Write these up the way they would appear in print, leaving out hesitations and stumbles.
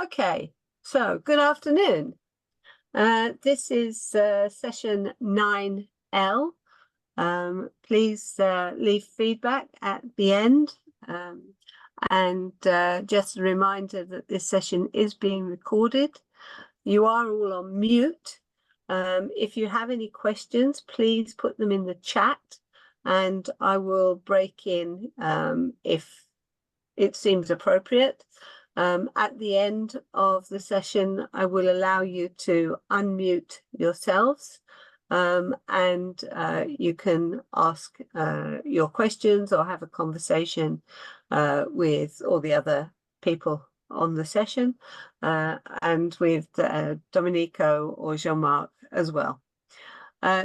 Okay, so good afternoon. This is session 9L. Please leave feedback at the end. And just a reminder that this session is being recorded. You are all on mute. If you have any questions, please put them in the chat and I will break in if it seems appropriate. At the end of the session, I will allow you to unmute yourselves and you can ask your questions or have a conversation with all the other people on the session and with Domenico or Jean-Marc as well.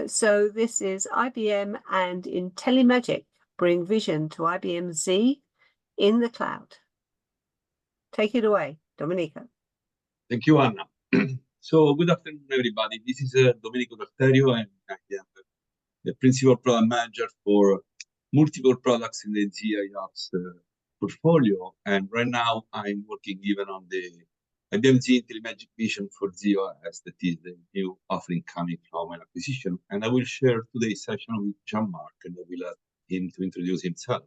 So this is IBM and IntelliMagic bring vision to IBM Z in the cloud. Take it away, Domenico. Thank you, Anna. So good afternoon, everybody. This is Domenico Tartario, and I am the principal product manager for multiple products in the ZIOps portfolio. And right now I'm working even on the IBM Z IntelliMagic Vision for ZOS, that is the new offering coming from an acquisition. And I will share today's session with Jean-Marc, and I will ask him to introduce himself.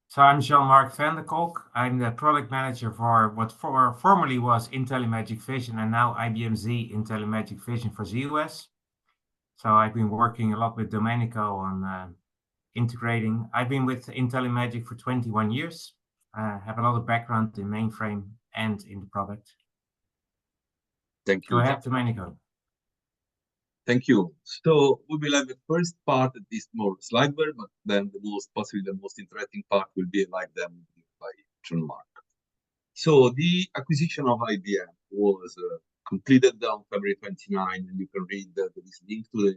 So I'm Jean-Marc van der Kolk. I'm the product manager for what formerly was IntelliMagic Vision and now IBM Z IntelliMagic Vision for ZOS. So I've been working a lot with Domenico on integrating. I've been with IntelliMagic for 21 years. I have a lot of background in mainframe and in the product. Thank you. Go ahead, Domenico. Thank you. So we will have the first part that is more slideware, but then possibly the most interesting part will be like them by Jean-Marc. So the acquisition of IBM was completed on February 29, and you can read this link to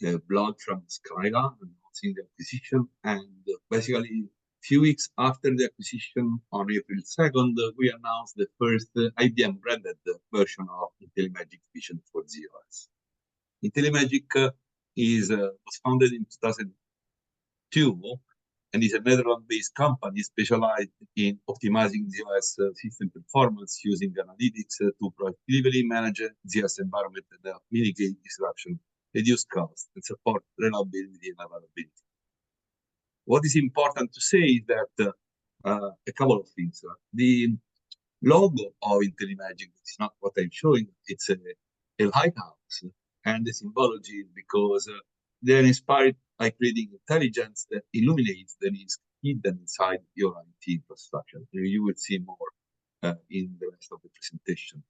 the blog from Skyla announcing the acquisition. And basically, a few weeks after the acquisition, on April 2nd, we announced the first IBM branded version of IntelliMagic Vision for ZOS. IntelliMagic was founded in 2002 and is a Netherlands-based company specialized in optimizing ZOS system performance using analytics to proactively manage ZOS environment and mitigate disruption, reduce cost, and support reliability and availability. What is important to say is that a couple of things. The logo of IntelliMagic is not what I'm showing. It's a lighthouse. And the symbology is because they're inspired by creating intelligence that illuminates the risk hidden inside your IT infrastructure. You will see more in the rest of the presentation.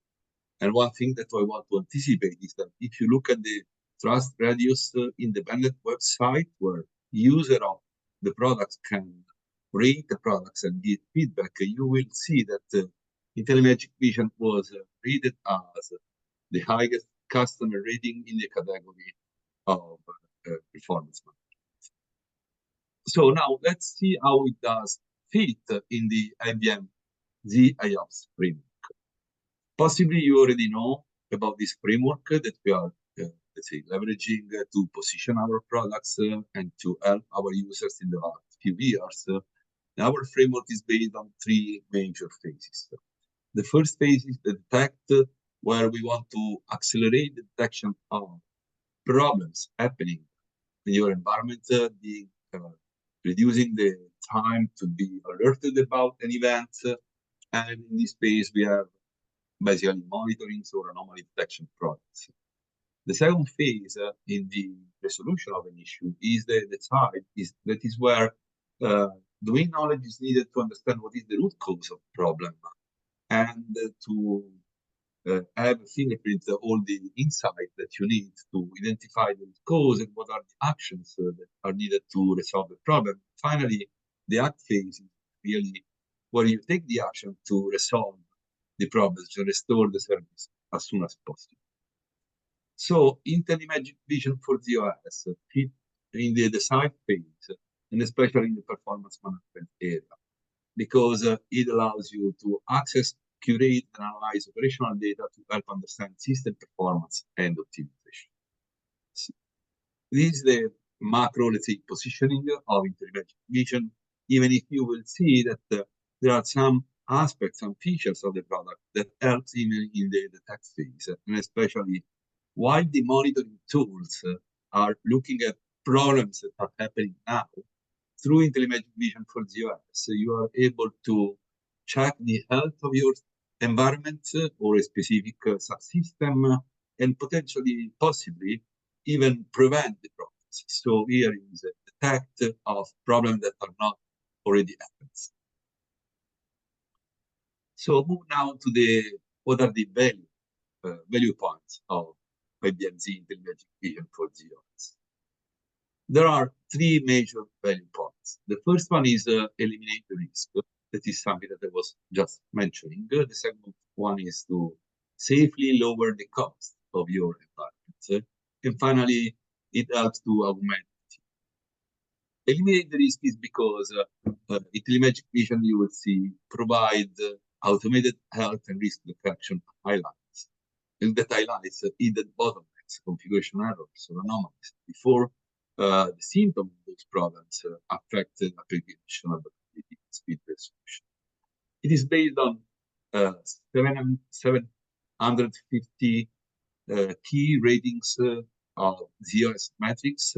And one thing that I want to anticipate is that if you look at the Trust Radius independent website where user of the products can rate the products and give feedback, you will see that IntelliMagic Vision was rated as the highest customer rating in the category of performance management. So now let's see how it does fit in the IBM ZIOps framework. Possibly you already know about this framework that we are, let's say, leveraging to position our products and to help our users in the last few years. Our framework is based on three major phases. The first phase is the detect, where we want to accelerate the detection of problems happening in your environment, reducing the time to be alerted about an event. And in this phase, we have basically monitoring or anomaly detection products. The second phase in the resolution of an issue is that is where domain knowledge is needed to understand what is the root cause of the problem and to have a fingerprint all the insight that you need to identify the cause and what are the actions that are needed to resolve the problem. Finally, the act phase is really where you take the action to resolve the problems, to restore the service as soon as possible. So IntelliMagic Vision for ZOS fit in the design phase, and especially in the performance management area, because it allows you to access, curate, and analyze operational data to help understand system performance and optimization. This is the macro, let's say, positioning of IntelliMagic Vision, even if you will see that there are some aspects and features of the product that helps even in the test phase, and especially while the monitoring tools are looking at problems that are happening now. Through IntelliMagic Vision for ZOS, you are able to check the health of your environment or a specific subsystem, and potentially, possibly, even prevent the problems. So here is a detect of problems that are not already happened. So move now to what are the value points of IBM Z IntelliMagic Vision for ZOS. There are three major value points. The first one is eliminate the risk. That is something that I was just mentioning. The second one is to safely lower the cost of your environment. And finally, it helps to augment it. Eliminate the risk is because IntelliMagic Vision, you will see, provide automated health and risk detection highlights. And that highlights hidden bottlenecks, configuration errors, or anomalies before the symptoms of those problems affect the application of the speed resolution. It is based on 750 key ratings of ZOS metrics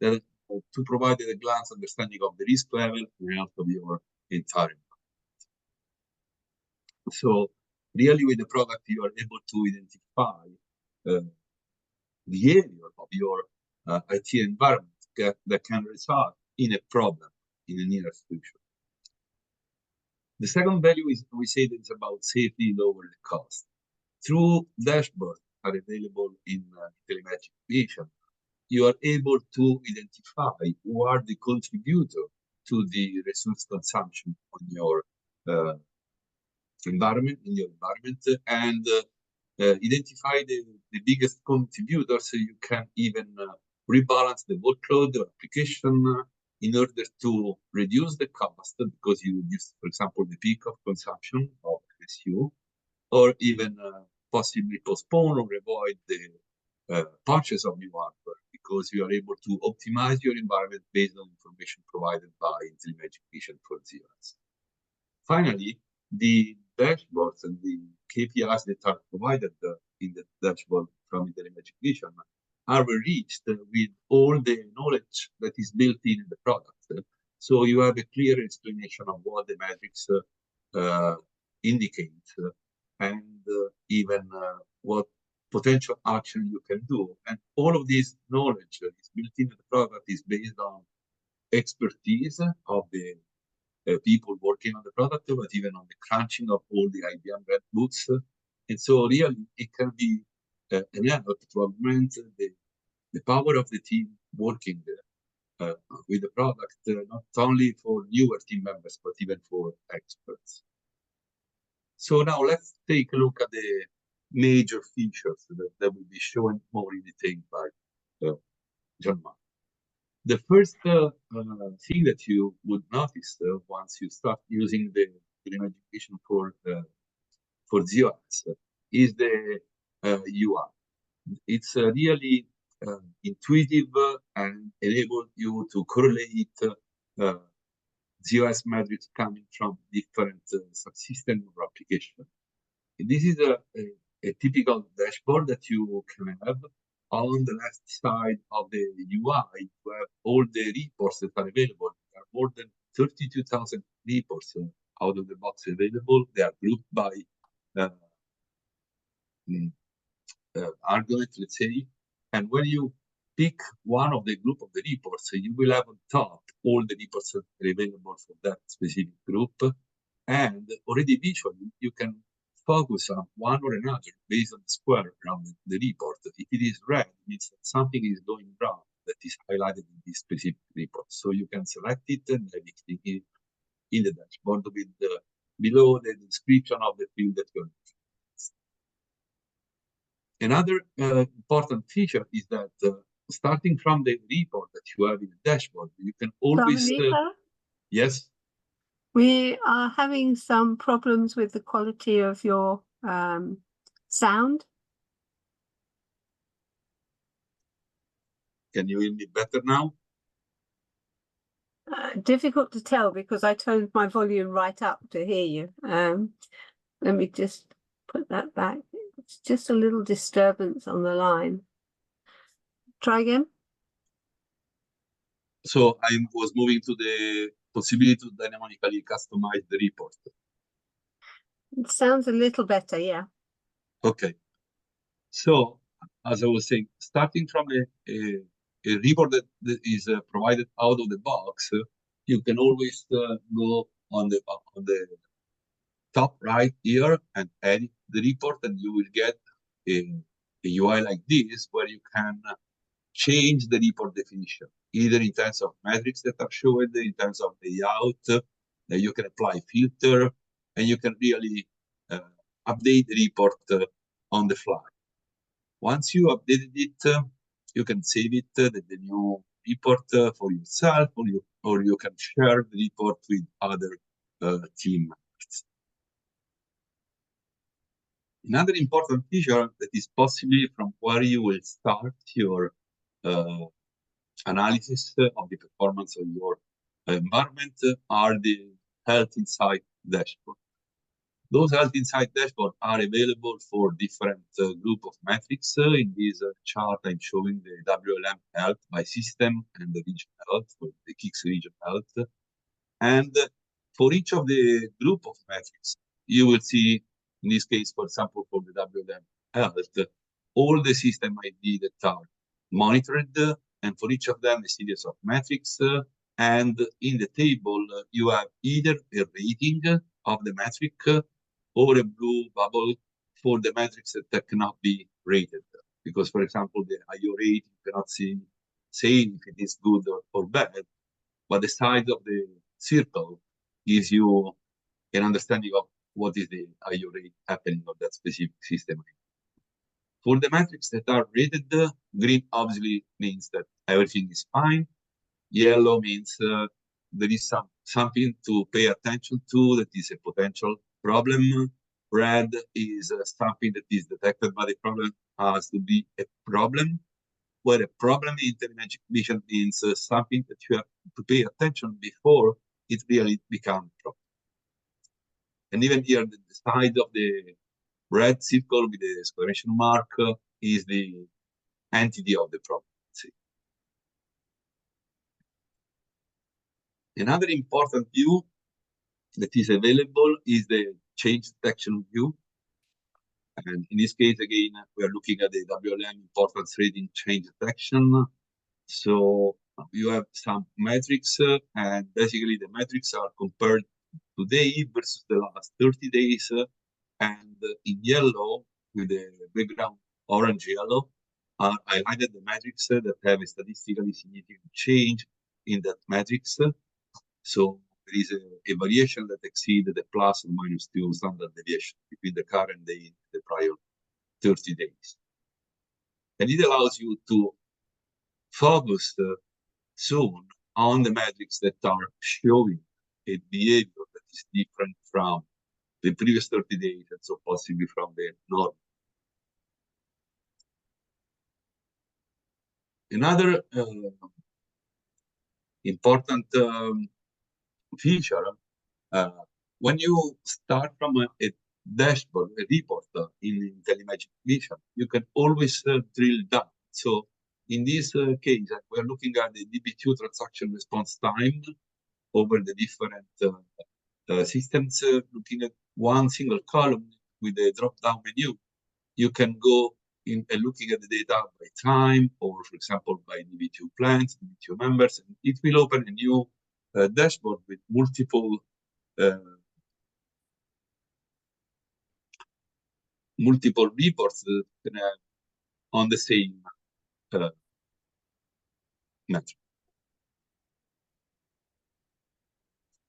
that to provide a glance understanding of the risk level and health of your entire environment. So really with the product, you are able to identify behavior of your IT environment that can result in a problem in the near future. The second value is, we say that it's about safely lower the cost. Through dashboards are available in IntelliMagic Vision, you are able to identify who are the contributors to the resource consumption on your environment, and identify the biggest contributors, so you can even rebalance the workload or application in order to reduce the cost, because you reduce, for example, the peak of consumption of SU, or even possibly postpone or avoid the purchase of new hardware, because you are able to optimize your environment based on information provided by IntelliMagic Vision for ZOS. Finally, the dashboards and the KPIs that are provided in the dashboard from IntelliMagic Vision are enriched with all the knowledge that is built in the product. So you have a clear explanation of what the metrics indicate, and even what potential action you can do. And all of this knowledge is built into the product, is based on expertise of the people working on the product, but even on the crunching of all the IBM red books. And so really it can be an effort to augment the power of the team working with the product, not only for newer team members, but even for experts. So now let's take a look at the major features that will be shown more in detail by John Mark. The first thing that you would notice once you start using the IntelliMagic Vision for ZOS is the UI. It's really intuitive and enable you to correlate ZOS metrics coming from different subsystems or applications. This is a typical dashboard that you can have. On the left side of the UI, you have all the reports that are available. There are more than 32,000 reports out of the box available. They are grouped by argument, let's say. And when you pick one of the group of the reports, you will have on top all the reports that are available for that specific group. And already visually, you can focus on one or another based on the square around the report. If it is red, it means that something is going wrong that is highlighted in this specific report. So you can select it and have it in the dashboard with below the description of the field that you're looking at. Another important feature is that starting from the report that you have in the dashboard, you can always... Yes? We are having some problems with the quality of your sound. Can you hear me better now? difficult to tell because I turned my volume right up to hear you. Let me just put that back. It's just a little disturbance on the line. Try again. So I was moving to the possibility to dynamically customize the report. It sounds a little better, yeah. Okay. So, as I was saying, starting from a report that is provided out of the box, you can always go on the top right here and edit the report, and you will get a UI like this, where you can change the report definition, either in terms of metrics that are shown, in terms of layout, you can apply filter, and you can really update the report on the fly. Once you updated it, you can save it, the new report for yourself, or you can share the report with other team members. Another important feature that is possibly from where you will start your analysis of the performance of your environment are the Health Insight dashboard. Those Health Insight dashboards are available for different group of metrics. In this chart, I'm showing the WLM health by system and the region health, for the KICS region health. And for each of the group of metrics, you will see, in this case, for example, for the WLM health, all the system ID that are monitored, and for each of them, a series of metrics. And in the table, you have either a rating of the metric or a blue bubble for the metrics that cannot be rated. Because, for example, the IO rate, you cannot say if it is good or bad, but the size of the circle gives you an understanding of what is the IO rate happening of that specific system. For the metrics that are rated, green obviously means that everything is fine. Yellow means there is something to pay attention to, that is a potential problem. Red is something that is detected by the problem has to be a problem, where a problem in IntelliMagic vision means something that you have to pay attention before it really becomes a problem. And even here, the side of the red circle with the exclamation mark is the entity of the problem. Another important view that is available is the change detection view. And in this case, again, we are looking at the WLM importance rating change detection. So you have some metrics, and basically the metrics are compared today versus the last 30 days. And in yellow, with the background orange yellow, are highlighted the metrics that have a statistically significant change in that matrix. So there is a variation that exceeds the plus or minus 2 standard deviation between the current day and the prior 30 days. And it allows you to focus soon on the metrics that are showing a behavior that is different from the previous 30 days, and so possibly from the norm. Another important feature, when you start from a dashboard, a report in IntelliMagic Vision, you can always drill down. So in this case, we're looking at the DB2 transaction response time over the different systems, looking at one single column with a drop-down menu. You can go in looking at the data by time, or for example, by DB2 plans, DB2 members, and it will open a new dashboard with multiple reports on the same metric.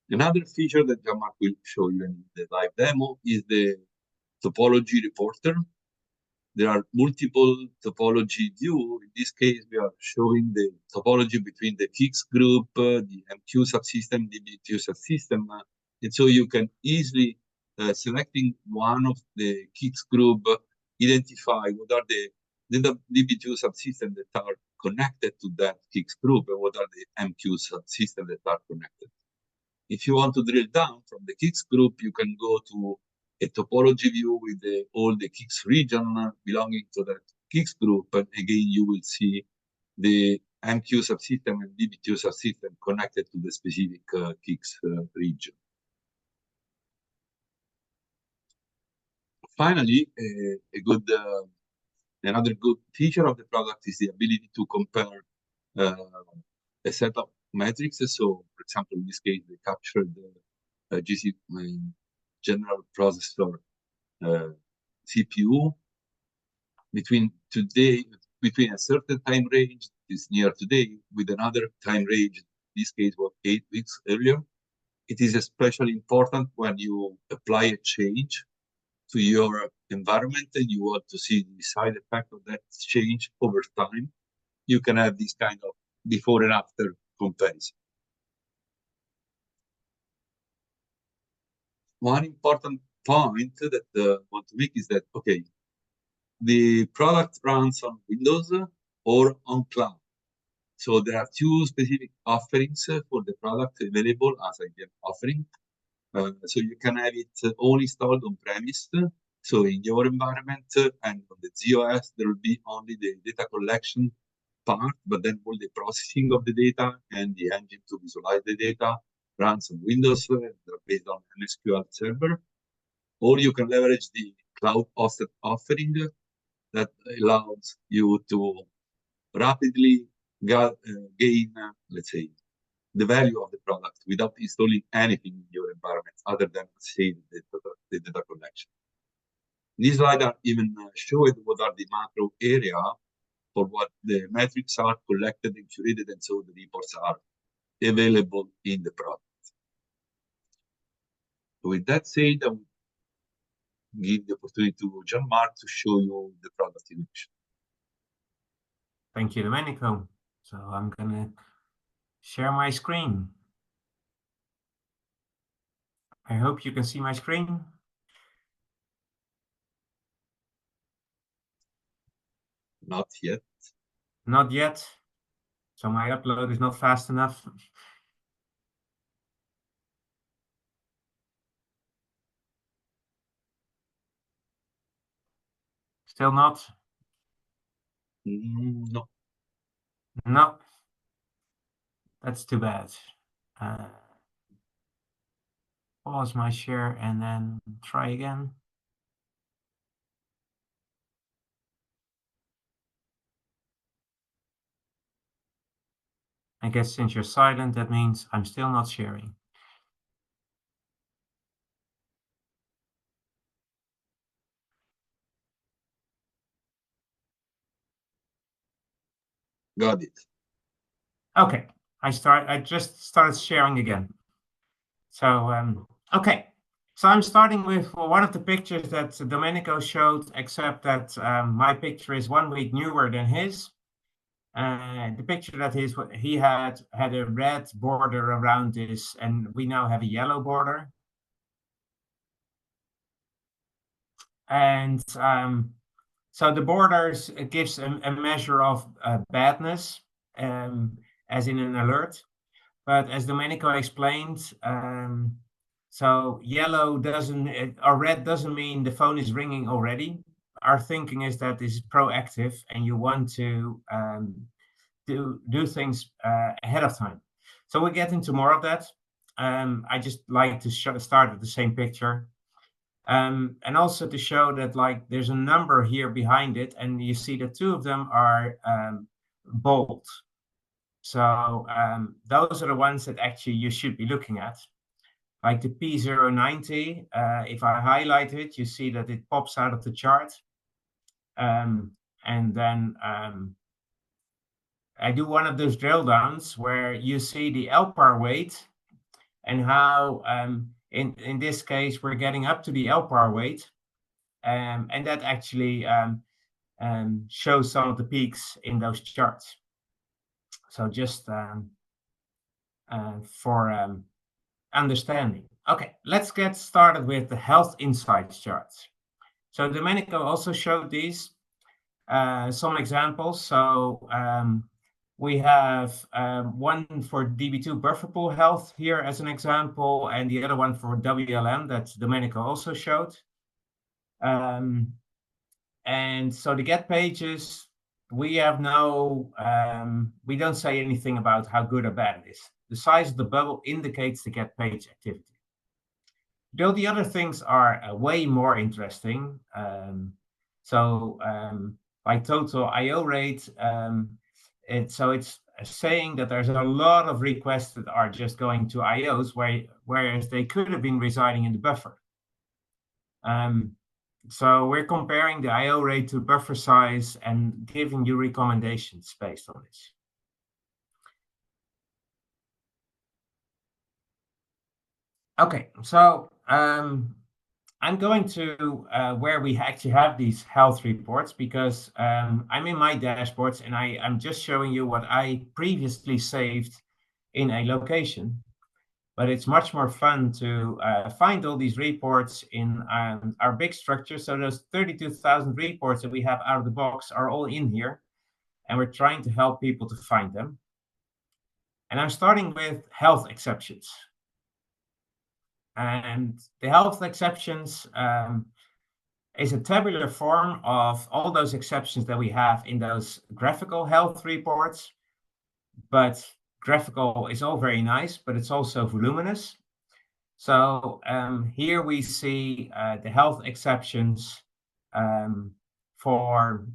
Another feature that Jean-Marc will show you in the live demo is the topology reporter. There are multiple topology views. In this case, we are showing the topology between the KICS group, the MQ subsystem, the DB2 subsystem. And so you can easily, selecting one of the KICS group, identify what are the the DB2 subsystems that are connected to that KICS group, and what are the MQ subsystems that are connected. If you want to drill down from the KICS group, you can go to a topology view with all the KICS region belonging to that KICS group, and again you will see the MQ subsystem and DB2 subsystem connected to the specific KICS region. Finally, another good feature of the product is the ability to compare a set of metrics. So, for example, in this case, they captured the GC general processor CPU between a certain time range, is near today, with another time range. This case was 8 weeks earlier. It is especially important when you apply a change to your environment and you want to see the side effect of that change over time. You can have this kind of before and after comparison. One important point that I want to make is that, okay, the product runs on Windows or on cloud. So there are two specific offerings for the product available as IBM offering. So you can have it all installed on premise. So in your environment and on the ZOS, there will be only the data collection part, but then all the processing of the data and the engine to visualize the data runs on Windows. They're based on an SQL server. Or you can leverage the cloud hosted offering that allows you to rapidly gain, let's say, the value of the product without installing anything in your environment other than, say, the data collection. These slides are even showing what are the macro area for what the metrics are collected and curated, and so the reports are available in the product. With that said, I will give the opportunity to Jean-Marc to show you the product in action. Thank you, Domenico. So I'm gonna share my screen. I hope you can see my screen. Not yet. Not yet. So my upload is not fast enough. Still not? No. No. That's too bad. Pause my share and then try again. I guess since you're silent, that means I'm still not sharing. Got it. Okay, I just started sharing again. So okay, so I'm starting with one of the pictures that Domenico showed, except that my picture is 1 week newer than his. The picture that he had a red border around this, and we now have a yellow border. And so the borders gives a measure of badness, as in an alert. But as Domenico explained, so yellow doesn't, or red doesn't mean the phone is ringing already. Our thinking is that this is proactive and you want to do things ahead of time. So we'll get into more of that. I just like to start with the same picture. And also to show that like there's a number here behind it, and you see that two of them are bold. So those are the ones that actually you should be looking at. Like the P090, if I highlight it, you see that it pops out of the chart. And then I do one of those drill downs where you see the LPAR weight and how in this case we're getting up to the LPAR weight, and that actually shows some of the peaks in those charts. So just for understanding. Okay, let's get started with the health insights charts. So Domenico also showed these. some examples. So we have one for DB2 buffer pool health here as an example, and the other one for WLM that Domenico also showed. And so the get pages, we have we don't say anything about how good or bad it is. The size of the bubble indicates the get page activity. Though the other things are way more interesting. Like total IO rate, it's saying that there's a lot of requests that are just going to IOs, whereas they could have been residing in the buffer. So we're comparing the IO rate to buffer size and giving you recommendations based on this. Okay, so I'm going to where we actually have these health reports, because I'm in my dashboards and I'm just showing you what I previously saved in a location. But it's much more fun to find all these reports in our big structure. So those 32,000 reports that we have out of the box are all in here, and we're trying to help people to find them. And I'm starting with health exceptions. And the health exceptions is a tabular form of all those exceptions that we have in those graphical health reports. But graphical is all very nice, but it's also voluminous. So here we see the health exceptions for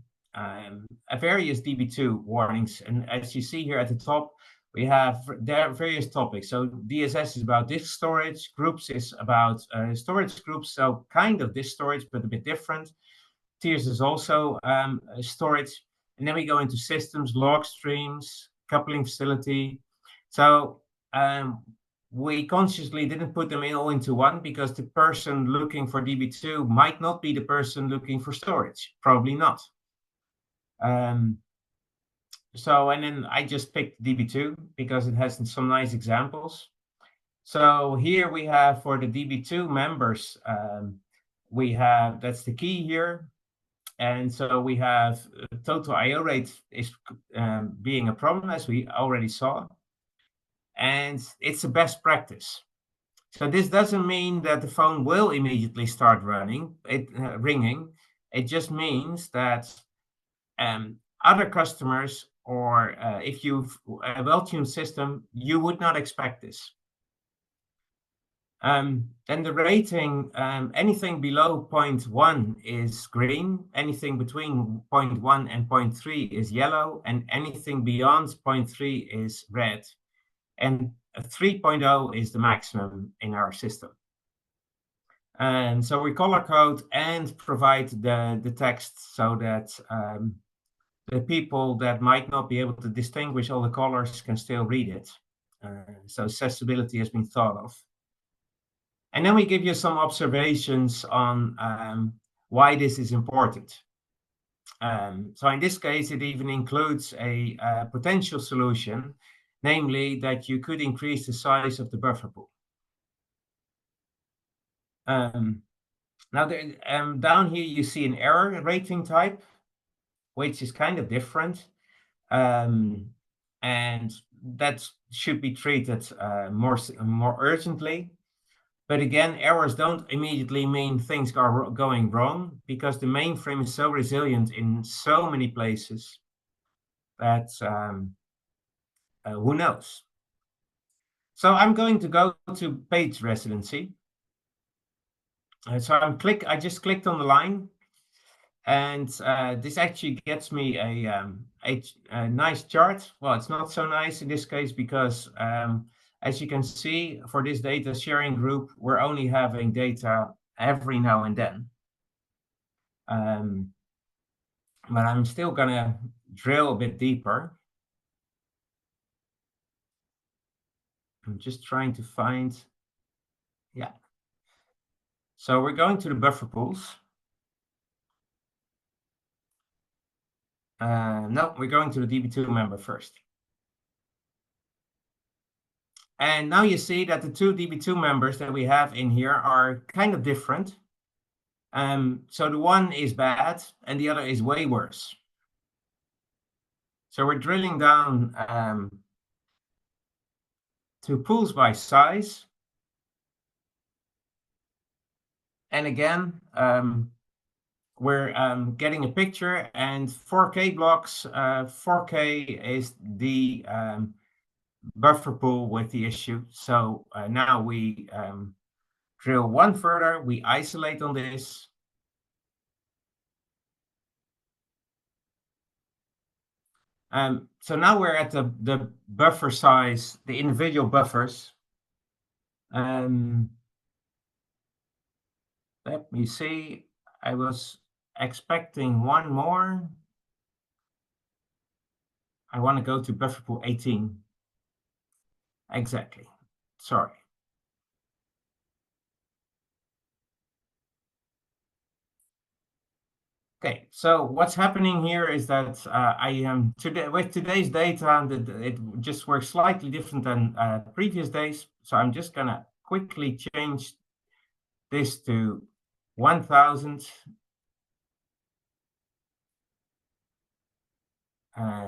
various DB2 warnings. And as you see here at the top, we have various topics. So DSS is about disk storage, groups is about storage groups, so kind of disk storage, but a bit different. Tiers is also storage. And then we go into systems, log streams, coupling facility. So we consciously didn't put them all into one, because the person looking for DB2 might not be the person looking for storage, probably not. And then I just picked DB2 because it has some nice examples. So here we have for the DB2 members, that's the key here. And so we have total IO rate is being a problem, as we already saw. And it's a best practice. So this doesn't mean that the phone will immediately start ringing. It just means that other customers, or if you've a well-tuned system, you would not expect this. Then the rating, anything below 0.1 is green, anything between 0.1 and 0.3 is yellow, and anything beyond 0.3 is red. And 3.0 is the maximum in our system. And so we color code and provide the text so that the people that might not be able to distinguish all the colors can still read it. So accessibility has been thought of. And then we give you some observations on why this is important. So in this case, it even includes a potential solution, namely that you could increase the size of the buffer pool. Now, down here you see an error rating type, which is kind of different. And that should be treated more urgently. But again, errors don't immediately mean things are going wrong, because the mainframe is so resilient in so many places that who knows? So I'm going to go to page residency. So I just clicked on the line, and this actually gets me a nice chart. Well, it's not so nice in this case, because as you can see, for this data sharing group, we're only having data every now and then. But I'm still gonna drill a bit deeper. I'm just trying to find, yeah. So we're going to the buffer pools. No, we're going to the DB2 member first. And now you see that the two DB2 members that we have in here are kind of different. So the one is bad and the other is way worse. So we're drilling down to pools by size. And again, we're getting a picture, and 4K blocks. 4K is the buffer pool with the issue. So now we drill one further, we isolate on this. So now we're at the buffer size, the individual buffers. Let me see, I was expecting one more. I want to go to buffer pool 18. Exactly, sorry. Okay, so what's happening here is that I am today with today's data, it just works slightly different than previous days. So I'm just gonna quickly change this to 1000.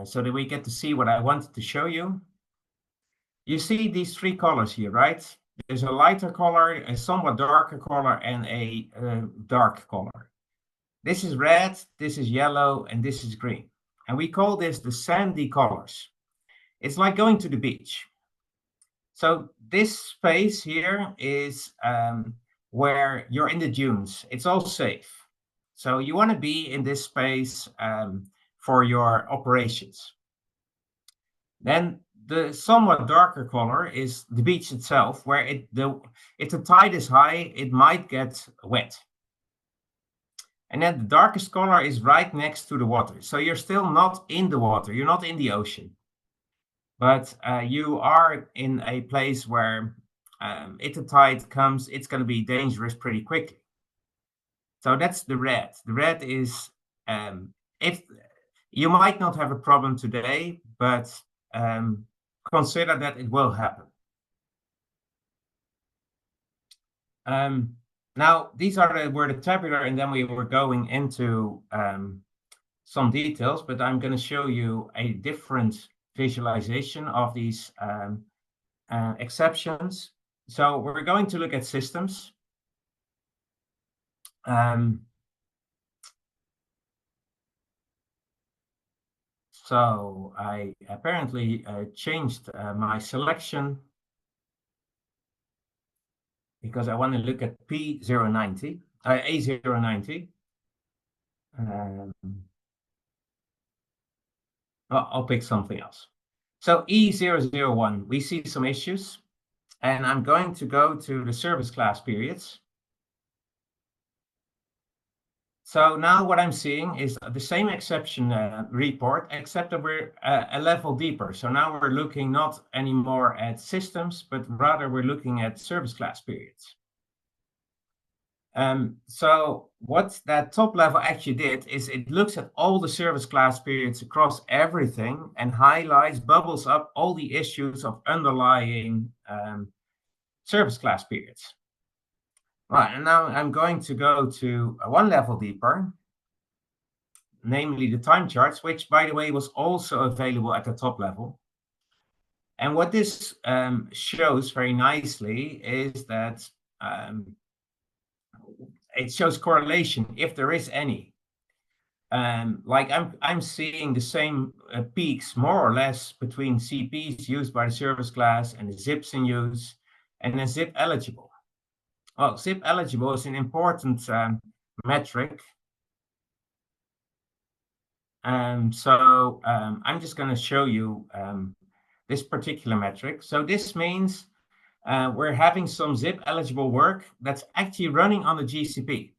So that we get to see what I wanted to show you. You see these three colors here, right? There's a lighter color, a somewhat darker color, and a dark color. This is red, this is yellow, and this is green. And we call this the sandy colors. It's like going to the beach. So this space here is where you're in the dunes. It's all safe. So you want to be in this space for your operations. Then the somewhat darker color is the beach itself, where if the tide is high, it might get wet. And then the darkest color is right next to the water. So you're still not in the water, you're not in the ocean. But you are in a place where if the tide comes, it's going to be dangerous pretty quickly. So that's the red. The red is, if you might not have a problem today, but consider that it will happen. Now, these were the tabular, and then we were going into some details, but I'm going to show you a different visualization of these exceptions. So we're going to look at systems. So I apparently changed my selection because I want to look at P090, A090. I'll pick something else. So E001, we see some issues, and I'm going to go to the service class periods. So now what I'm seeing is the same exception report, except that we're a level deeper. So now we're looking not anymore at systems, but rather we're looking at service class periods. So what that top level actually did is it looks at all the service class periods across everything and highlights, bubbles up all the issues of underlying service class periods. Right, and now I'm going to go to one level deeper, namely the time charts, which, by the way, was also available at the top level. And what this shows very nicely is that it shows correlation, if there is any. Like I'm seeing the same peaks, more or less, between CPs used by the service class and the zips in use, and then zip eligible. Well, zip eligible is an important metric. So I'm just going to show you this particular metric. So this means we're having some zip eligible work that's actually running on the GCP,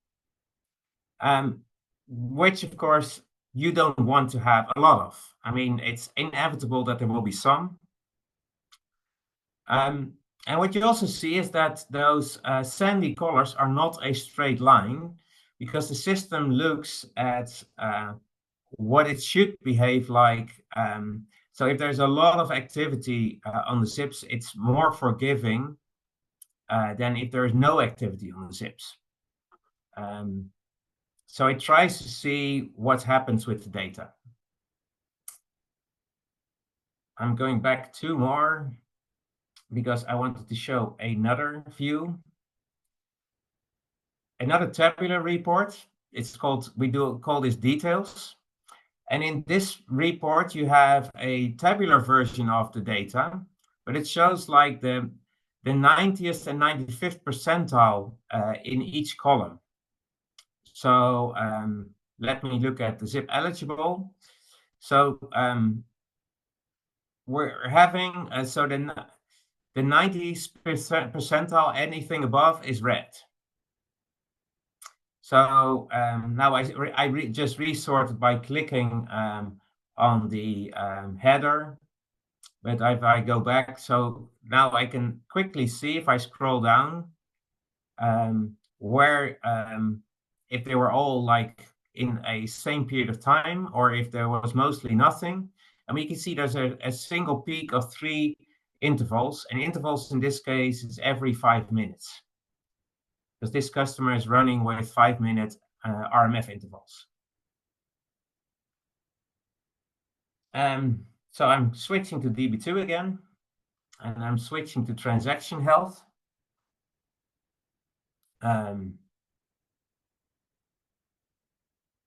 which of course you don't want to have a lot of. I mean, it's inevitable that there will be some. And what you also see is that those sandy colors are not a straight line, because the system looks at what it should behave like. So if there's a lot of activity on the zips, it's more forgiving than if there is no activity on the zips. So it tries to see what happens with the data. I'm going back 2 more because I wanted to show another view. Another tabular report. It's called, we do call this details. And in this report, you have a tabular version of the data, but it shows like the 90th and 95th percentile in each column. So let me look at the zip eligible. So we're having, so the 90th percentile, anything above is red. So now I just resorted by clicking on the header. But if I go back, so now I can quickly see if I scroll down where if they were all like in a same period of time or if there was mostly nothing. And we can see there's a single peak of 3 intervals, and intervals in this case is every 5 minutes. Because this customer is running with 5-minute RMF intervals. So I'm switching to DB2 again, and I'm switching to transaction health.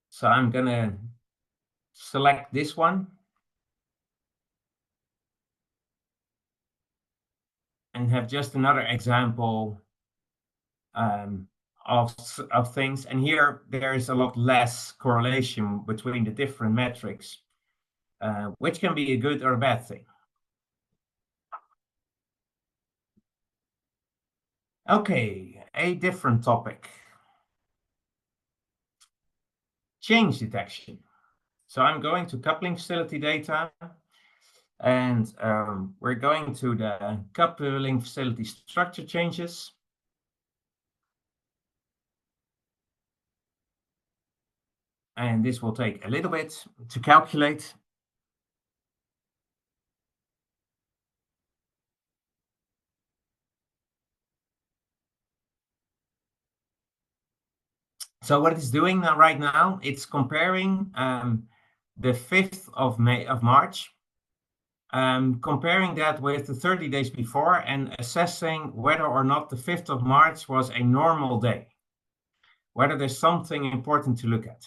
So I'm gonna select this one and have just another example of things. And here there is a lot less correlation between the different metrics, which can be a good or a bad thing. Okay, a different topic. Change detection. So I'm going to coupling facility data, and we're going to the coupling facility structure changes. And this will take a little bit to calculate. So what it's doing now, right now, it's comparing the 5th of March, comparing that with the 30 days before and assessing whether or not the 5th of March was a normal day, whether there's something important to look at.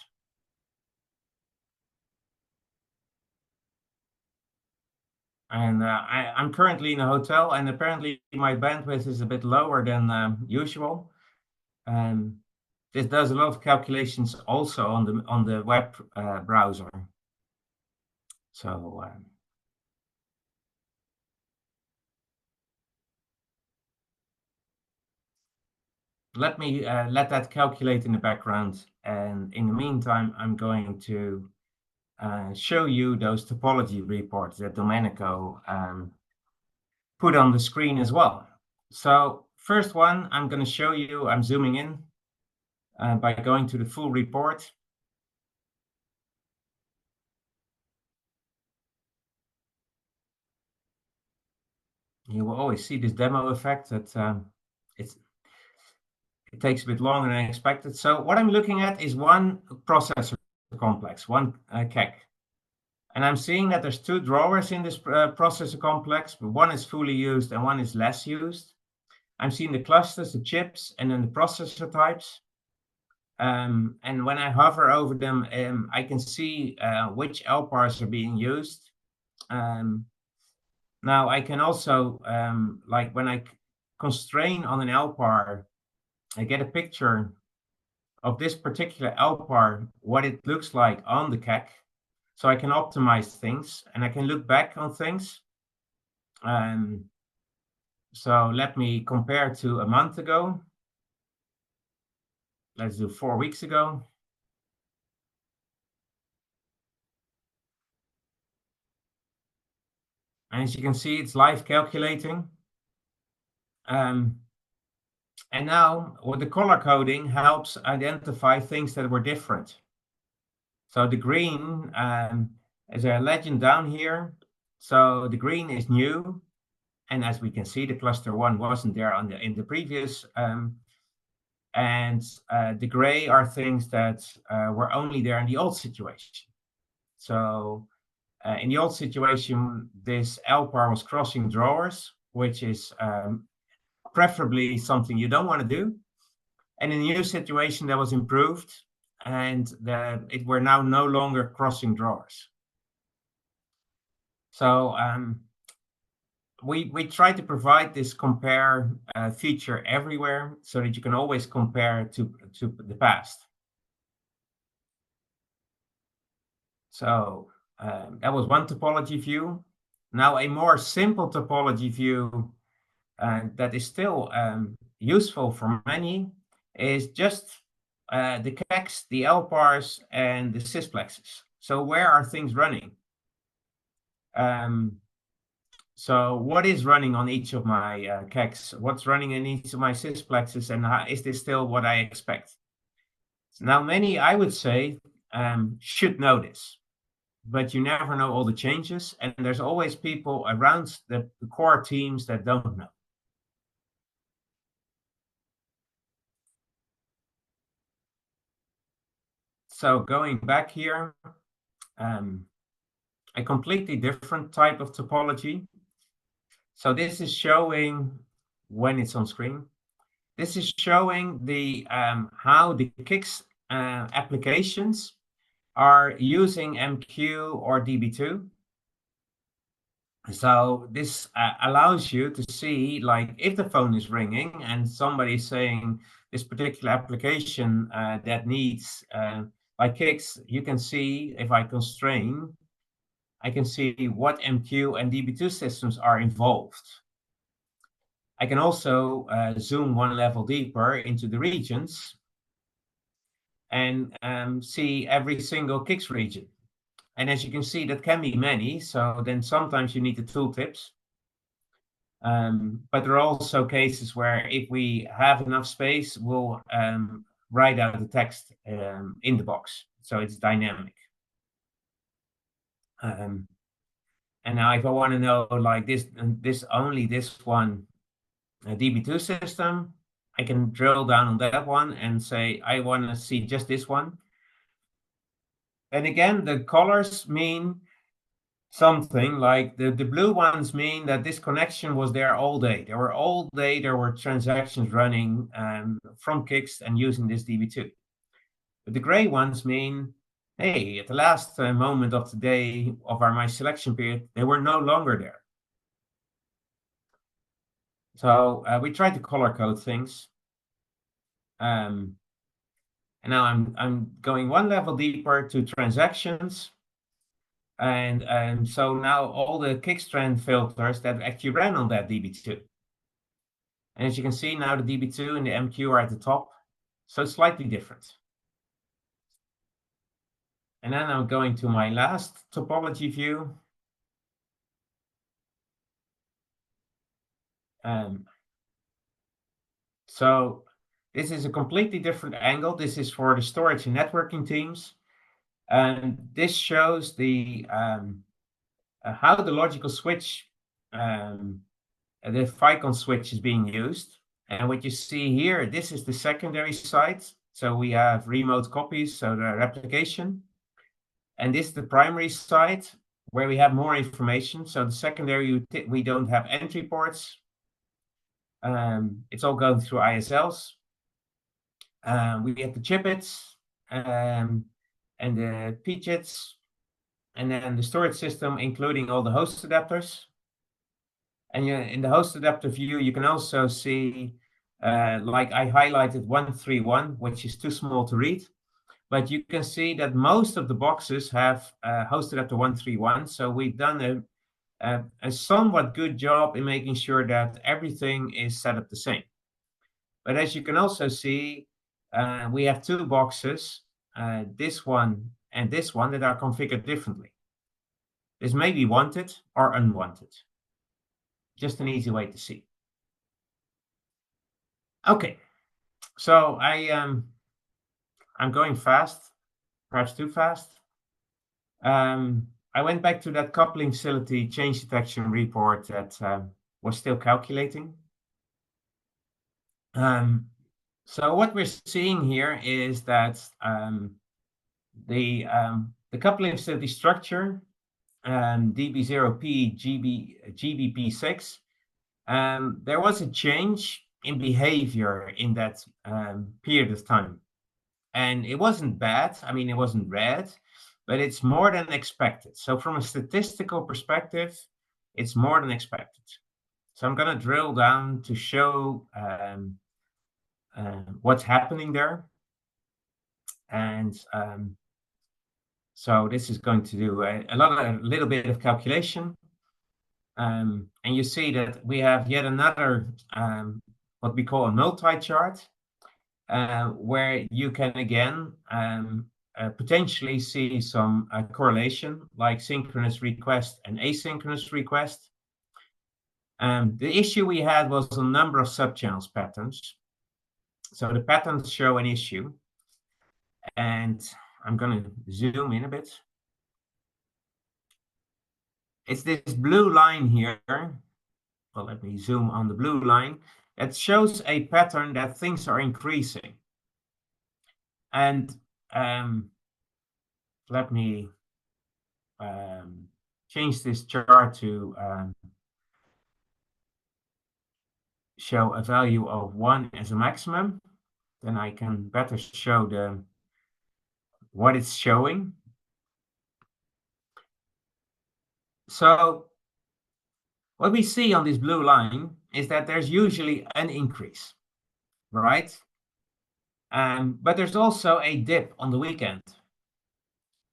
And I'm currently in a hotel, and apparently my bandwidth is a bit lower than usual. This does a lot of calculations also on the web browser. So let me let that calculate in the background. And in the meantime, I'm going to show you those topology reports that Domenico put on the screen as well. So first one, I'm going to show you, I'm zooming in by going to the full report. You will always see this demo effect that it takes a bit longer than I expected. So what I'm looking at is one processor complex, one CAC. And I'm seeing that there's 2 drawers in this processor complex, but one is fully used and one is less used. I'm seeing the clusters, the chips, and then the processor types. And when I hover over them, I can see which LPARs are being used. Now I can also, like when I constrain on an LPAR, I get a picture of this particular LPAR, what it looks like on the CAC. So I can optimize things and I can look back on things. So let me compare to a month ago. Let's do 4 weeks ago. And as you can see, it's live calculating. And now with the color coding helps identify things that were different. So the green is a legend down here. So the green is new. And as we can see, the cluster 1 wasn't there in the previous. And the gray are things that were only there in the old situation. So In the old situation, this LPAR was crossing drawers, which is preferably something you don't want to do. And in the new situation, that was improved, and we're now no longer crossing drawers. So we try to provide this compare feature everywhere so that you can always compare to the past. So that was one topology view. Now a more simple topology view that is still useful for many is just the CACs, the LPARs, and the sysplexes. So where are things running? So what is running on each of my CACs? What's running in each of my sysplexes, and is this still what I expect? Now, many, I would say, should know this, but you never know all the changes, and there's always people around the core teams that don't know. So going back here, a completely different type of topology. So this is showing, when it's on screen, this is showing the how the KICS applications are using MQ or DB2. So this allows you to see, like, if the phone is ringing and somebody's saying this particular application that needs like KICS, you can see, if I constrain, I can see what MQ and DB2 systems are involved. I can also zoom one level deeper into the regions and see every single KICS region. And as you can see, that can be many. So then sometimes you need the tooltips. But there are also cases where if we have enough space, we'll write out the text in the box. So it's dynamic. And now if I want to know, like this one DB2 system, I can drill down on that one and say, I want to see just this one. And again, the colors mean something. Like the blue ones mean that this connection was there all day. There were transactions running from KICS and using this DB2. But the gray ones mean, hey, at the last moment of the day of my selection period, they were no longer there. So we try to color code things. And now I'm going one level deeper to transactions. And so now all the kickstrand filters that actually ran on that DB2. And as you can see, now the DB2 and the MQ are at the top. So it's slightly different. And then I'm going to my last topology view. So this is a completely different angle. This is for the storage and networking teams. And this shows the how the logical switch, the Vicon switch, is being used. And what you see here, this is the secondary side. So we have remote copies, so the replication. And this is the primary side where we have more information. So the secondary, we don't have entry ports. It's all going through ISLs. We have the chipits and the PCHITs, and then the storage system, including all the host adapters. And in the host adapter view, you can also see, like I highlighted 131, which is too small to read. But you can see that most of the boxes have host adapter 131. So we've done a somewhat good job in making sure that everything is set up the same. But as you can also see, we have two boxes, this one and this one, that are configured differently. This may be wanted or unwanted. Just an easy way to see. Okay, so I'm going fast, perhaps too fast. I went back to that coupling facility change detection report that was still calculating. So what we're seeing here is that the coupling facility structure DB0P, GBP6, there was a change in behavior in that period of time. And it wasn't bad. I mean, it wasn't red, but it's more than expected. So from a statistical perspective, it's more than expected. So I'm going to drill down to show what's happening there. And so this is going to do a little bit of calculation. And you see that we have yet another, what we call a multi-chart, where you can again potentially see some correlation, like synchronous request and asynchronous request. The issue we had was a number of subchannels patterns. So the patterns show an issue. And I'm going to zoom in a bit. It's this blue line here. Well, let me zoom on the blue line. It shows a pattern that things are increasing. And let me change this chart to show a value of 1 as a maximum. Then I can better show what it's showing. So what we see on this blue line is that there's usually an increase, right? But there's also a dip on the weekend.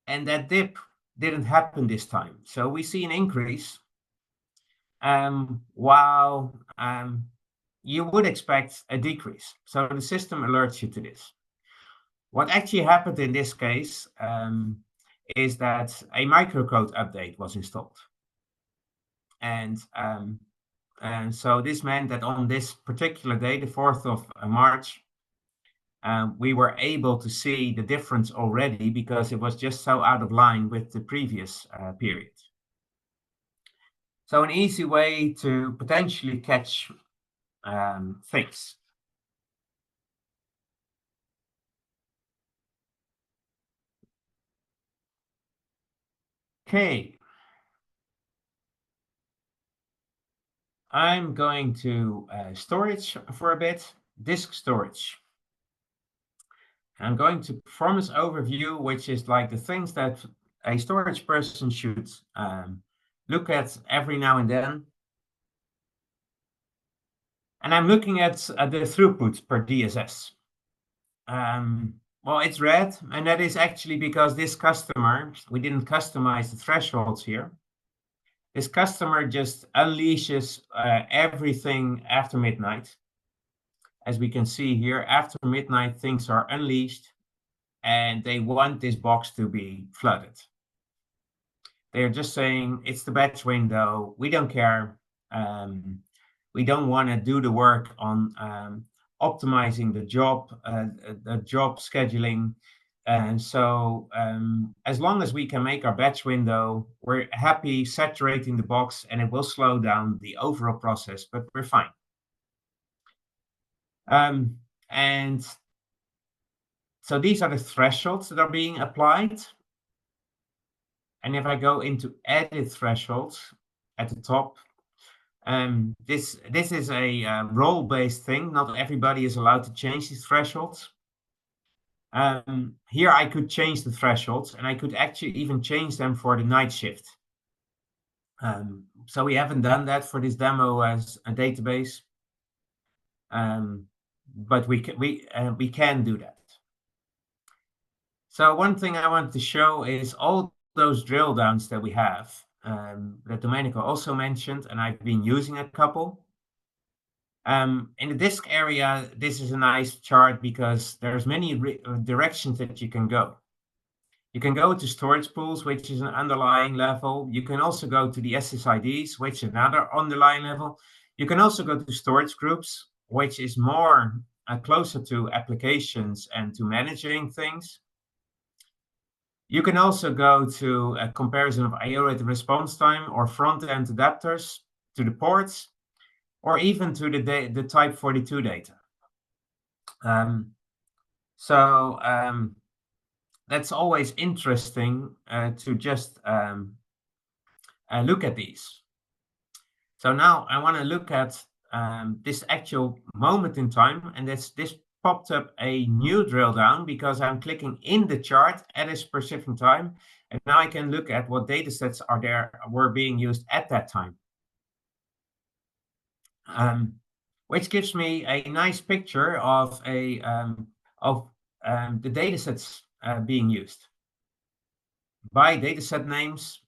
And that dip didn't happen this time. So we see an increase, while you would expect a decrease. So the system alerts you to this. What actually happened in this case is that a microcode update was installed. And so this meant that on this particular day, the 4th of March, we were able to see the difference already because it was just so out of line with the previous period. So an easy way to potentially catch things. Okay. I'm going to storage for a bit, disk storage. I'm going to performance overview, which is like the things that a storage person should look at every now and then. And I'm looking at the throughput per DSS. Well, it's red, and that is actually because this customer, we didn't customize the thresholds here. This customer just unleashes everything after midnight. As we can see here, after midnight, things are unleashed, and they want this box to be flooded. They're just saying, it's the batch window, we don't care. We don't want to do the work on optimizing the job scheduling. And so as long as we can make our batch window, we're happy saturating the box, and it will slow down the overall process, but we're fine. And so these are the thresholds that are being applied. And if I go into edit thresholds at the top, this is a role-based thing. Not everybody is allowed to change these thresholds. Here I could change the thresholds, and I could actually even change them for the night shift. So we haven't done that for this demo as a database, but we can do that. So one thing I wanted to show is all those drill downs that we have, that Domenico also mentioned, and I've been using a couple. In the disk area, this is a nice chart because there's many directions that you can go. You can go to storage pools, which is an underlying level. You can also go to the SSIDs, which is another underlying level. You can also go to storage groups, which is more closer to applications and to managing things. You can also go to a comparison of I/O rate response time or front-end adapters to the ports, or even to the type 42 data. That's always interesting to just look at these. So now I want to look at this actual moment in time, and this popped up a new drill down because I'm clicking in the chart at a specific time, and now I can look at what data sets were being used at that time, which gives me a nice picture of the data sets being used by data set names.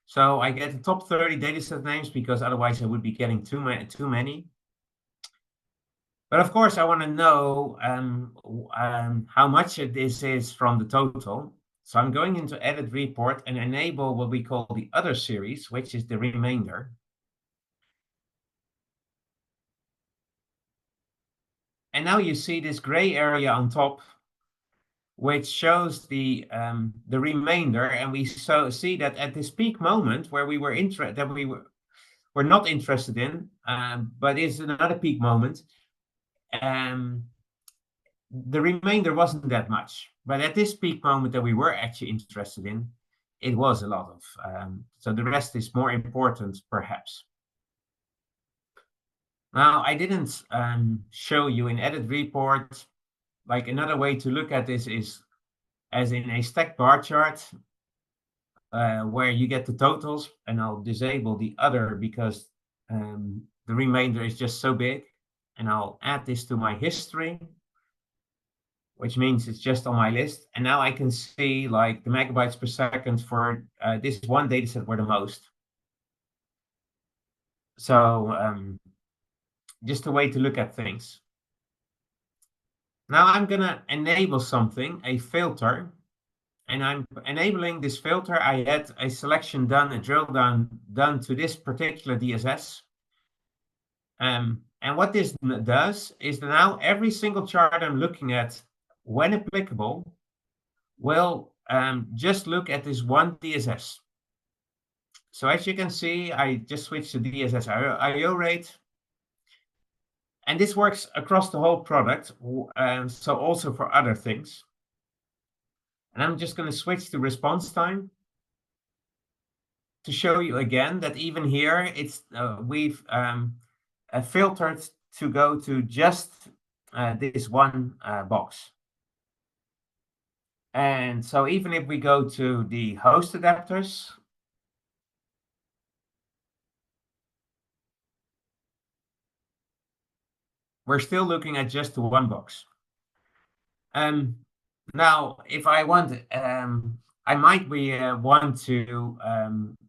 So I get the top 30 data set names because otherwise I would be getting too many. But of course, I want to know how much this is from the total. So I'm going into Edit Report and enable what we call the other series, which is the remainder. And now you see this gray area on top, which shows the remainder. And we see that at this peak moment where we were not interested in, but it's another peak moment. The remainder wasn't that much, but at this peak moment that we were actually interested in, it was a lot of. So the rest is more important, perhaps. Now, I didn't show you in Edit Report, like another way to look at this is as in a stacked bar chart, where you get the totals, and I'll disable the other because the remainder is just so big, and I'll add this to my history, which means it's just on my list. And now I can see like the megabytes per second for this one data set were the most. So just a way to look at things. Now I'm gonna enable something, a filter, and I'm enabling this filter. I had a selection done, a drill down done to this particular DSS. And what this does is that now every single chart I'm looking at, when applicable, will just look at this one DSS. So as you can see, I just switched to DSS IO rate. And this works across the whole product, so also for other things. And I'm just going to switch to response time to show you again that even here, we've filtered to go to just this one box. And so even if we go to the host adapters, we're still looking at just the one box. Now, if I want, I might want to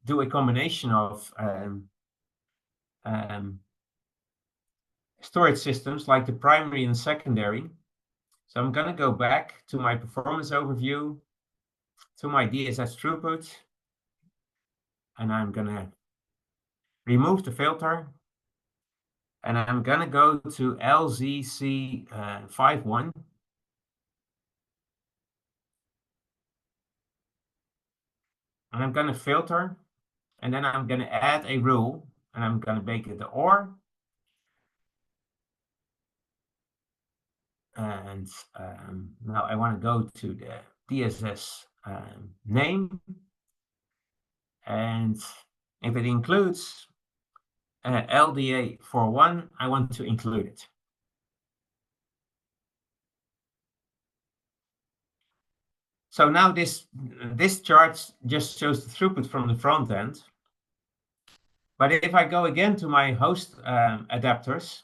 do a combination of storage systems like the primary and secondary. So I'm going to go back to my performance overview, to my DSS throughput, and I'm going to remove the filter. And I'm going to go to LZC51. And I'm going to filter, and then I'm going to add a rule, and I'm going to make it the OR. And now I want to go to the DSS name. And if it includes LDA 41, I want to include it. So now this chart just shows the throughput from the front end. But if I go again to my host adapters,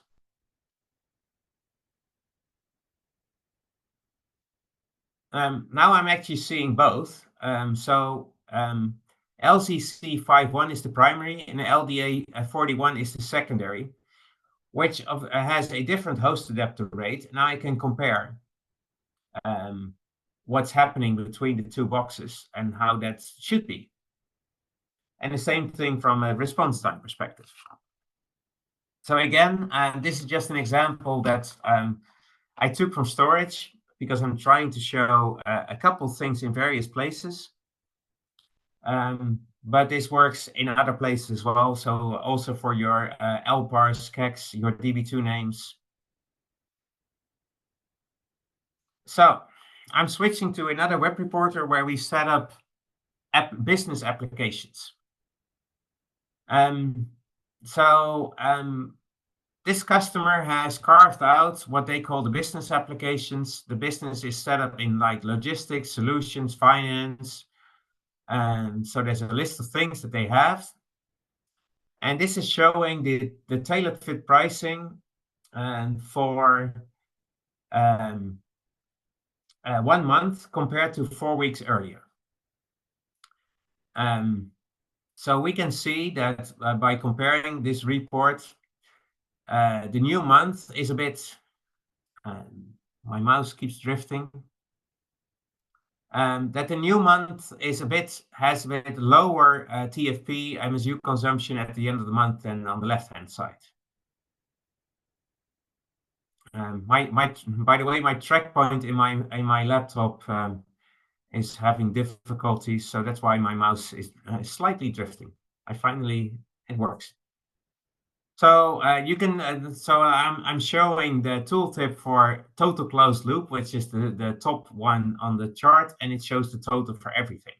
now I'm actually seeing both. LCC51 is the primary and LDA 41 is the secondary, which has a different host adapter rate. Now I can compare what's happening between the two boxes and how that should be. And the same thing from a response time perspective. So again, this is just an example that I took from storage because I'm trying to show a couple things in various places. But this works in other places as well. So also for your LPARs, KEX, your DB2 names. So I'm switching to another web reporter where we set up business applications. This customer has carved out what they call the business applications. The business is set up in like logistics, solutions, finance. So there's a list of things that they have. And this is showing the tailored fit pricing for 1 month compared to 4 weeks earlier. So we can see that by comparing this report, the new month is a bit, my mouse keeps drifting, that the new month is has a bit lower TFP MSU consumption at the end of the month than on the left-hand side. By the way, my track point in my laptop is having difficulties, so that's why my mouse is slightly drifting. It works. So you can. I'm showing the tooltip for total closed loop, which is the top one on the chart, and it shows the total for everything.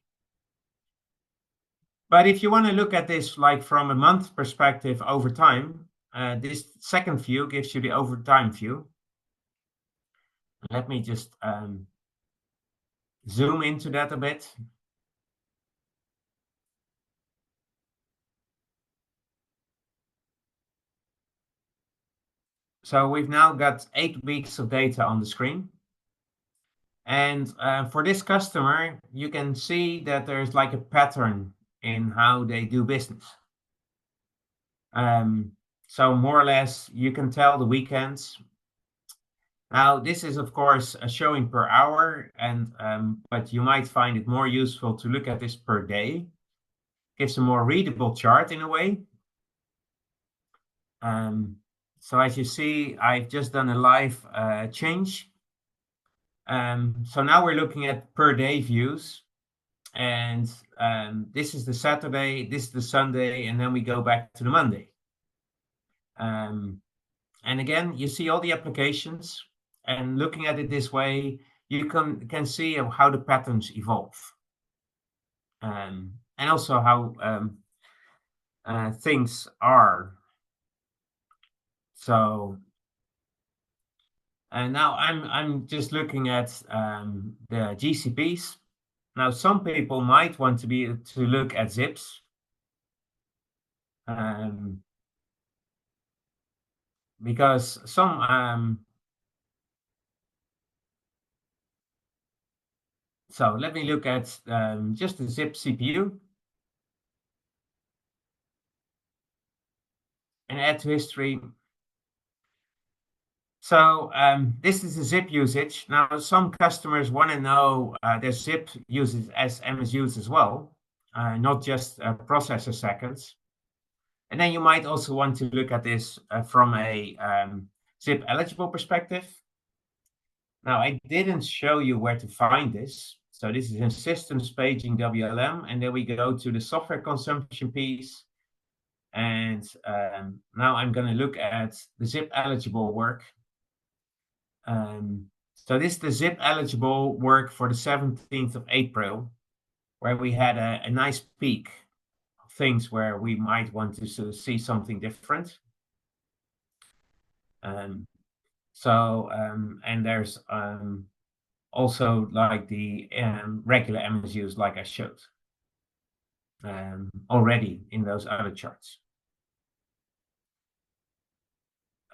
But if you want to look at this like from a month perspective over time, this second view gives you the over time view. Let me just zoom into that a bit. So we've now got 8 weeks of data on the screen. And for this customer, you can see that there's like a pattern in how they do business. So more or less, you can tell the weekends. Now, this is, of course, a showing per hour, but you might find it more useful to look at this per day. Gives a more readable chart in a way. So as you see, I've just done a live change. So now we're looking at per day views. And this is the Saturday, this is the Sunday, and then we go back to the Monday. And again, you see all the applications, and looking at it this way, you can see how the patterns evolve. And also how things are. So, and now I'm just looking at the GCPs. Now, some people might want to look at zips. Because some so let me look at just the zip CPU and add to history. So this is the zip usage. Now, some customers want to know their zip usage as MSUs as well, not just processor seconds. And then you might also want to look at this from a zip eligible perspective. Now, I didn't show you where to find this. So this is in systems paging WLM, and then we go to the software consumption piece. And now I'm going to look at the zip eligible work. So this is the zip eligible work for the 17th of April, where we had a nice peak of things where we might want to see something different. And there's also like the regular MSUs like I showed already in those other charts.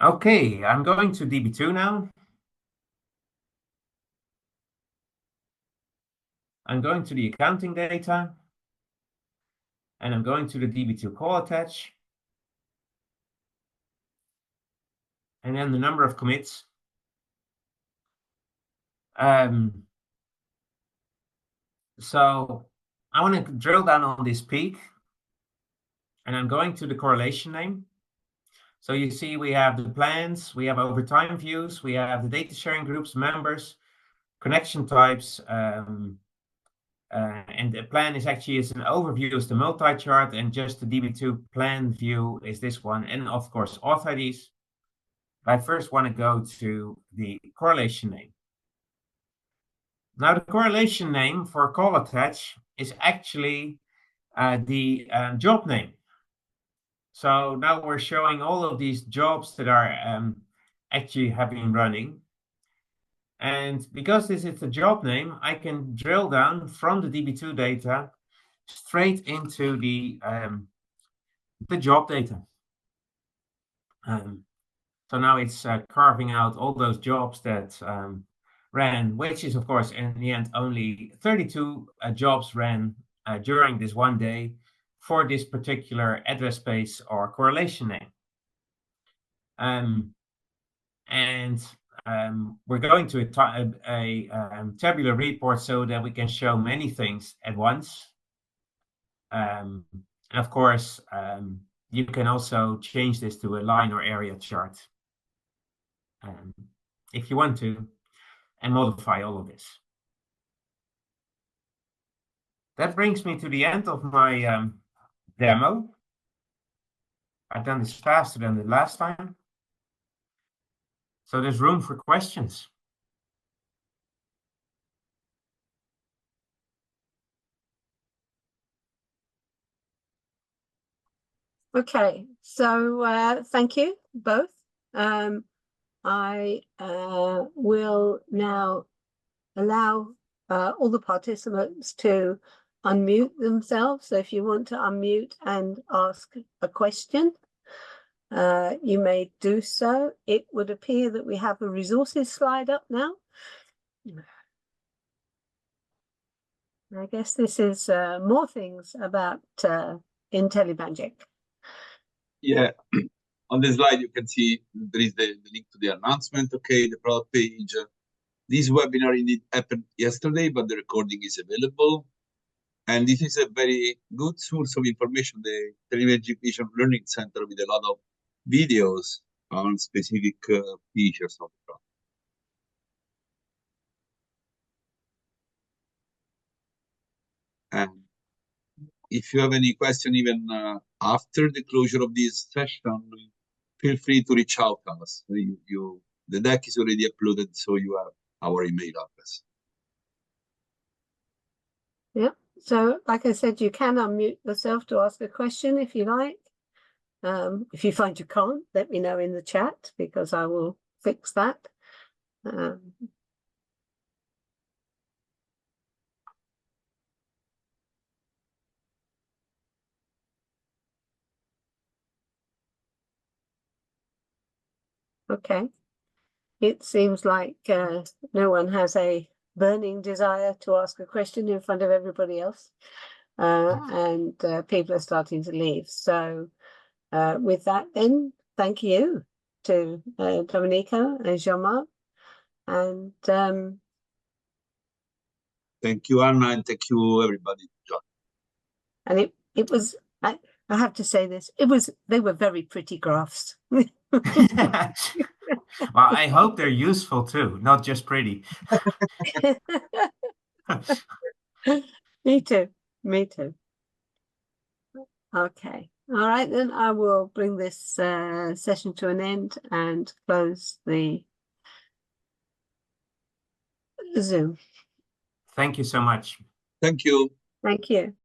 Okay, I'm going to DB2 now. I'm going to the accounting data, and I'm going to the DB2 call attach, and then the number of commits. So I want to drill down on this peak, and I'm going to the correlation name. So you see we have the plans, we have over time views, we have the data sharing groups, members, connection types, and the plan is an overview is the multi-chart, and just the DB2 plan view is this one, and of course auth IDs. I first want to go to the correlation name. Now the correlation name for call attach is actually the job name. So now we're showing all of these jobs that are actually have been running. And because this is the job name, I can drill down from the DB2 data straight into the job data. So now it's carving out all those jobs that ran, which is, of course, in the end, only 32 jobs ran during this one day for this particular address space or correlation name. We're going to a tabular report so that we can show many things at once. And of course, you can also change this to a line or area chart if you want to, and modify all of this. That brings me to the end of my demo. I've done this faster than the last time. So there's room for questions. Okay, so thank you both. I will now allow all the participants to unmute themselves. So if you want to unmute and ask a question, you may do so. It would appear that we have a resources slide up now. I guess this is more things about IntelliMagic. Yeah, on the slide you can see there is the link to the announcement, okay, the product page. This webinar indeed happened yesterday, but the recording is available. And this is a very good source of information, the IntelliMagic Vision Learning Center, with a lot of videos on specific features of the product. And if you have any question even after the closure of this session, feel free to reach out to us. The deck is already uploaded, so you have our email address. Yeah, so like I said, you can unmute yourself to ask a question if you like. If you find you can't, let me know in the chat because I will fix that. Okay, it seems like no one has a burning desire to ask a question in front of everybody else, and people are starting to leave. So with that then, thank you to Domenico and Jean-Marc, and thank you, Anna, and thank you, everybody. And it was, I have to say this, they were very pretty graphs. Well, I hope they're useful too, not just pretty. Me too. Me too. Okay. All right, then I will bring this session to an end and close the Zoom. Thank you so much. Thank you. Thank you.